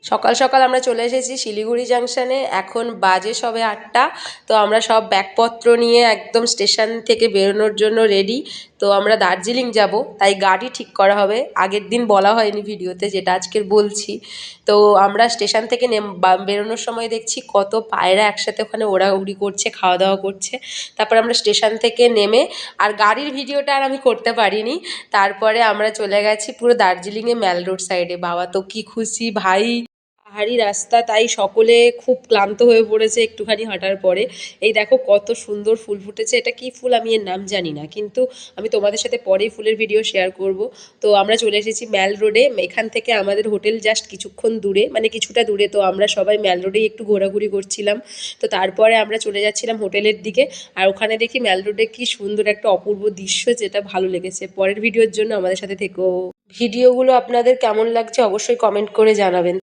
সকাল সকাল আমরা চলে এসেছি শিলিগুড়ি জাংশনে। এখন বাজে সবে 8টা। তো আমরা সব ব্যাগপত্র নিয়ে একদম স্টেশন থেকে বেরোনোর জন্য রেডি। তো আমরা দার্জিলিং যাব, তাই গাড়ি ঠিক করা হবে। আগের দিন বলা হয়নি ভিডিওতে, যেটা আজকের বলছি। তো আমরা স্টেশন থেকে বেরোনোর সময় দেখছি কত পায়রা একসাথে ওখানে ওড়াউড়ি করছে, খাওয়া দাওয়া করছে। তারপর আমরা স্টেশন থেকে নেমে, আর গাড়ির ভিডিওটা আর আমি করতে পারিনি। তারপরে আমরা চলে গেছি পুরো দার্জিলিংয়ে ম্যাল রোড সাইডে। বাবা তো কি খুশি ভাই! পাহাড়ি রাস্তা, তাই সকলে খুব ক্লান্ত হয়ে পড়েছে একটুখানি হাঁটার পরে। এই দেখো কত সুন্দর ফুল ফুটেছে। এটা কি ফুল আমি এর নাম জানি না, কিন্তু আমি তোমাদের সাথে পরেই ফুলের ভিডিও শেয়ার করব। তো আমরা চলে এসেছি ম্যাল রোডে। এখান থেকে আমাদের হোটেল জাস্ট কিছুক্ষণ দূরে, মানে কিছুটা দূরে। তো আমরা সবাই ম্যাল রোডেই একটু ঘোরাঘুরি করছিলাম। তো তারপরে আমরা চলে যাচ্ছিলাম হোটেলের দিকে। আর ওখানে দেখি ম্যাল রোডে কি সুন্দর একটা অপূর্ব দৃশ্য, যেটা ভালো লেগেছে। পরের ভিডিওর জন্য আমাদের সাথে থেকো। ভিডিওগুলো আপনাদের কেমন লাগছে অবশ্যই কমেন্ট করে জানাবেন।